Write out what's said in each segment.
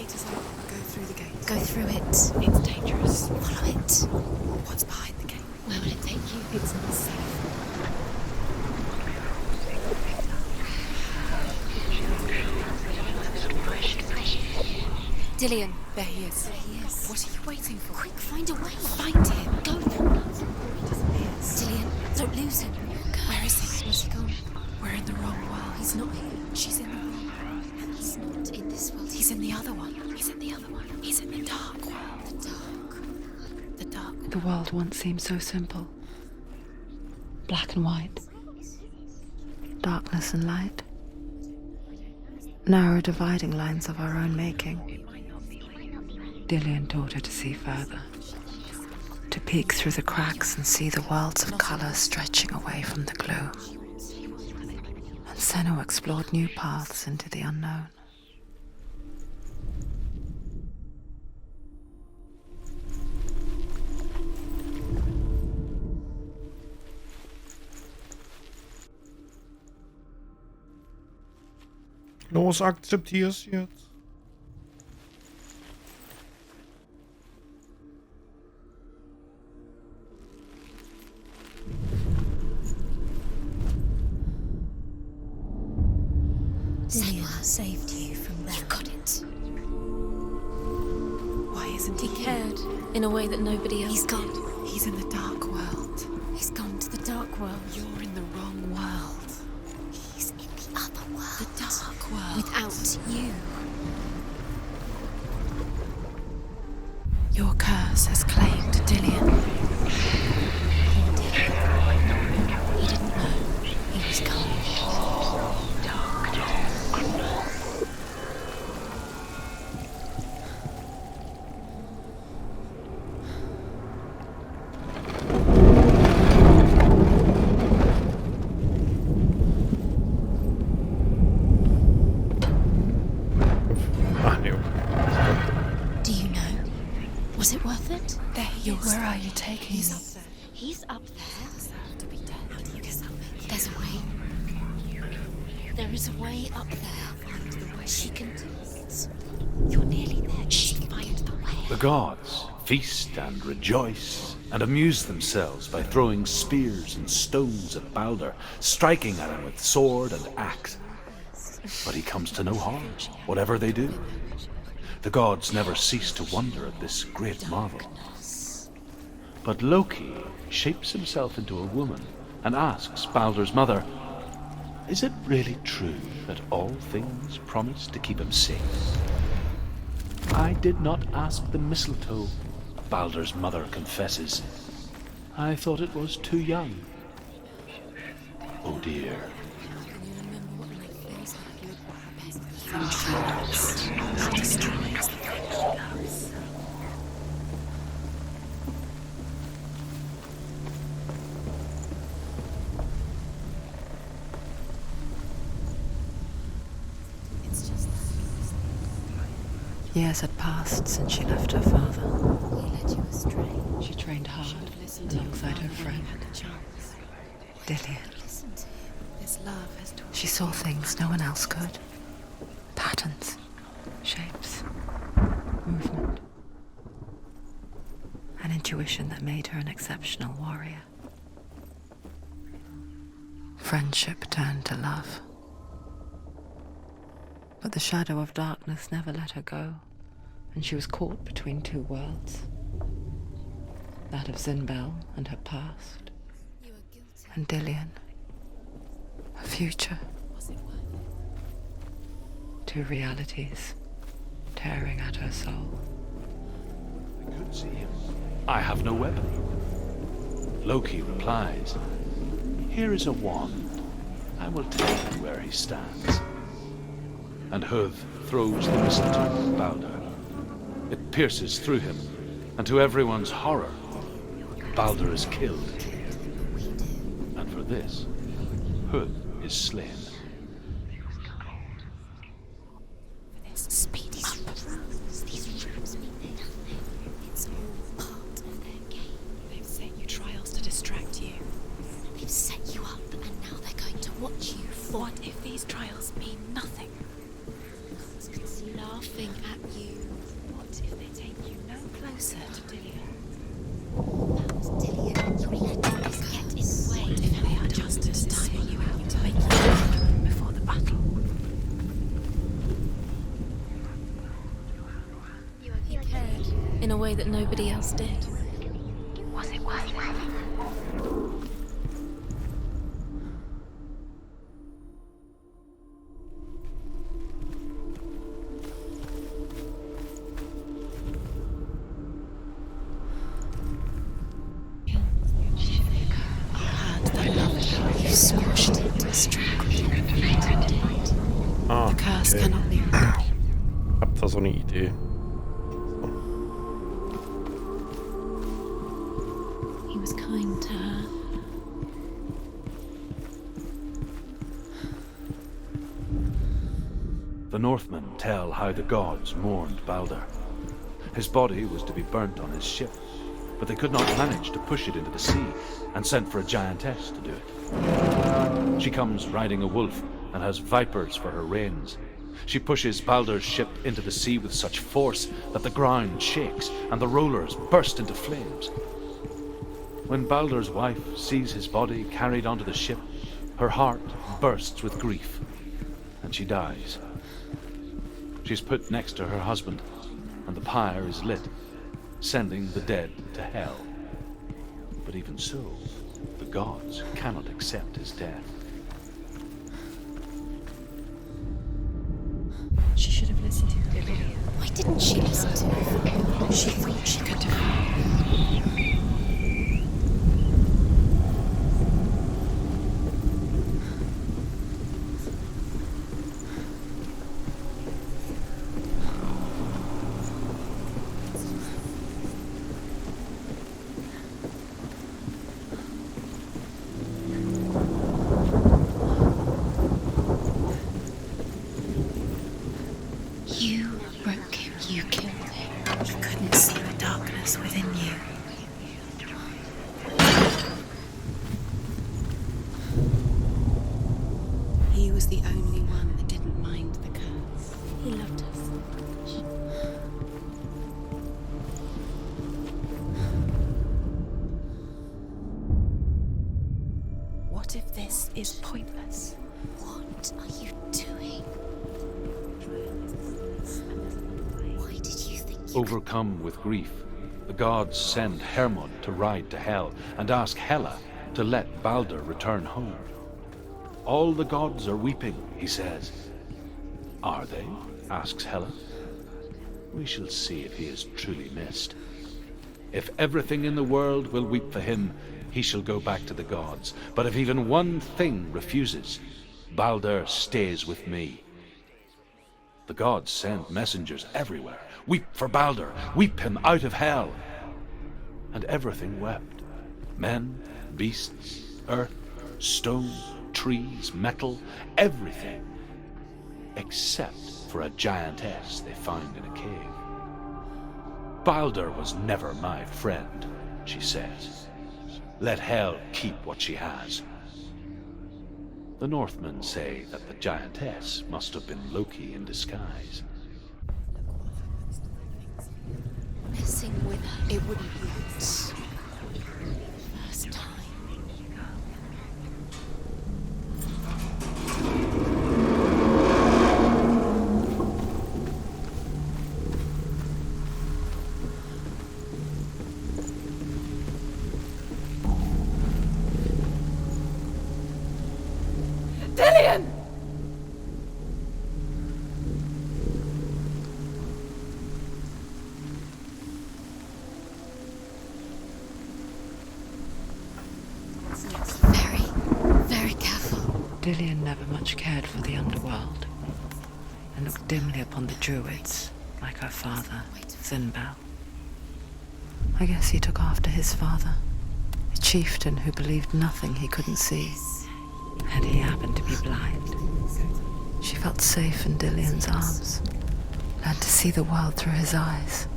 gate is open. Go through the gate. Go through it. It's dangerous. Follow it. What's behind the gate? Where will it take you? It's not safe. Dillian. There he is. There he is. What are you waiting for? Quick, find a way. Find him. Go. He disappears. Dillian, don't lose him. Where is he? Where's he gone? We're in the wrong world. He's not here. She's in the wrong world. He's not in this world. He's in the other one. He's in the other one. He's in the dark world. the dark. The dark. The world once seemed so simple. Black and white. Darkness and light. Narrow dividing lines of our own making. Dillian taught her to see further. To peek through the cracks and see the worlds of colour stretching away from the gloom. And Senua explored new paths into the unknown. Los, akzeptier's jetzt. Senua saved you from them. You got it. Why isn't he He cared in a way that nobody else. He's gone. He's in the dark world. He's gone to the dark world. You're in the wrong world. He's in the other world. The dark world. Without you. Your curse has claimed Dillian. He didn't know he was coming. Do you know? Was it worth it? There he is. Where are you taking He's me? up there. He's up there. Deserve to be dead. How do you get up there? There's a way. There is a way up there. Find the way. She can do it. You're nearly there. She find the way. The gods feast and rejoice and amuse themselves by throwing spears and stones at Balder, striking at him with sword and axe. But he comes to no harm, whatever they do. The gods never cease to wonder at this great marvel. But Loki shapes himself into a woman and asks Balder's mother, "Is it really true that all things promise to keep him safe?" "I did not ask the mistletoe," Balder's mother confesses. "I thought it was too young." Oh dear. Years had passed since she left her father. He led you astray. She trained hard alongside her friend, Dillian. Listen to him. This love has taught She saw things no one else could. Patterns, shapes, movement. An intuition that made her an exceptional warrior. Friendship turned to love. But the shadow of darkness never let her go, and she was caught between two worlds. That of Zinbel and her past, You were guilty. and Dillian, her future. Was it worth it? Two realities tearing at her soul. I could see him. I have no weapon. Loki replies, "Here is a wand. I will tell you where he stands." And Hud throws the mistletoe at Balder. It pierces through him, and to everyone's horror, Balder is killed. And for this, Hud is slain. Speed up. These rooms mean nothing. It's all part of their game. They've set you trials to distract you. They've set you up, and now they're going to watch you fall. What if these trials mean nothing? Gods can see no laughing at you. What if they take you no closer to Dillian? Dillian, you let this get in the way. What if they are just to tire you out to make you weak before the battle? He cared in a way that nobody else did. Was it worth it? You squashed it, strangled it. Ah, The curse okay. cannot be removed. Hab da so eine Idee. He was kind to her. The Northmen tell how the gods mourned Balder. His body was to be burnt on his ship, but they could not manage to push it into the sea, and sent for a giantess to do it. She comes riding a wolf and has vipers for her reins. She pushes Balder's ship into the sea with such force that the ground shakes and the rollers burst into flames. When Balder's wife sees his body carried onto the ship, her heart bursts with grief, and she dies. She's put next to her husband, and the pyre is lit, sending the dead to hell. But even so, the gods cannot accept his death. She should have listened to Dillian. Why didn't she listen to her? She thought she could do it. You broke him, you killed him. You couldn't see the darkness within you. He was the only one that didn't mind the curse. He loved her so much. What if this is pointless? What are you doing? Why did you think you Overcome with grief, the gods send Hermod to ride to Hell and ask Hela to let Balder return home. All the gods are weeping, he says. Are they? Asks Hela. We shall see if he is truly missed. If everything in the world will weep for him, he shall go back to the gods. But if even one thing refuses, Balder stays with me. The gods send messengers everywhere. Weep for Balder, weep him out of hell. And everything wept. Men, beasts, earth, stone, trees, metal, everything. Except for a giantess they found in a cave. Balder was never my friend, she says. Let Hel keep what she has. The Northmen say that the giantess must have been Loki in disguise. messing with her? It wouldn't be the first time. Dillian! Very careful. Dillian never much cared for the underworld, and looked dimly upon the druids, like her father, Sinbal. I guess he took after his father, a chieftain who believed nothing he couldn't see, and he happened to be blind. She felt safe in Dillian's arms, learned to see the world through his eyes.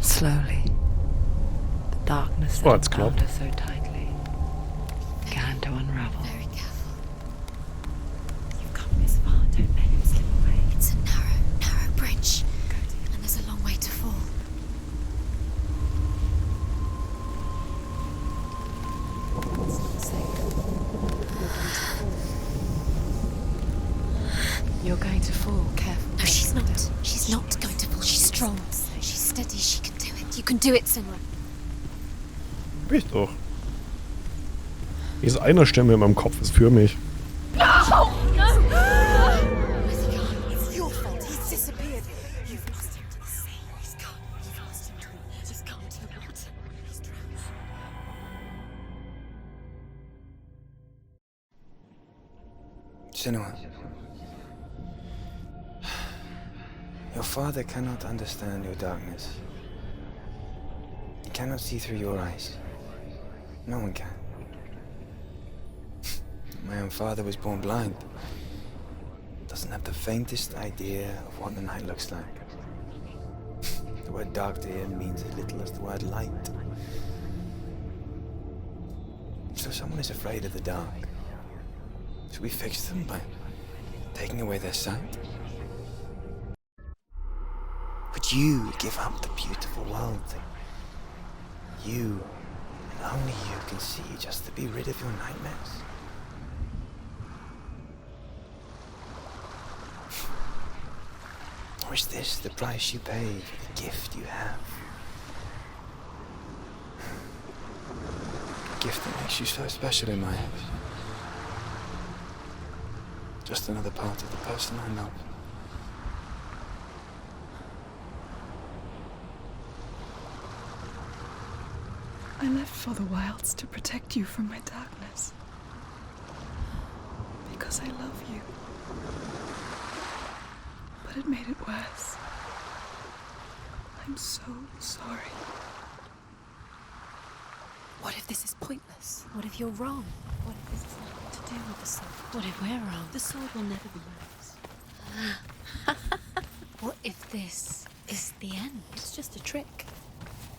Slowly, the darkness that bound her so tightly began to unravel. Very careful. You've come this far, don't let him slip away. It's a narrow bridge. You're going to fall, careful. No, she's not. She's not going to fall. She's strong. She's steady. She can do it. You can do it, Senua. Hab ich doch. Diese eine Stimme in meinem Kopf ist für mich. Where's he gone? It's your fault. He's disappeared. You've lost him to the sea. He's gone. You've lost him to him. He's gone to the water. He's drowned. Senua, your father cannot understand your darkness. He cannot see through your eyes. No one can. My own father was born blind. Doesn't have the faintest idea of what the night looks like. The word dark to him means as little as the word light. So someone is afraid of the dark. Should we fix them by taking away their sight? Would you give up the beautiful world that you, and only you, can see just to be rid of your nightmares? Or is this the price you pay for the gift you have? A gift that makes you so special in my eyes. Just another part of the person I love. I left for the wilds to protect you from my darkness. Because I love you. But it made it worse. I'm so sorry. What if this is pointless? What if you're wrong? What if this has nothing to do with the sword? What if we're wrong? The sword will never be ours. What if this is the end? It's just a trick.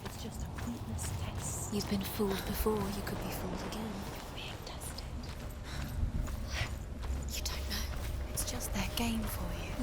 It's just a pointless test. You've been fooled before. You could be fooled again. You're being tested. You don't know. It's just their game for you. You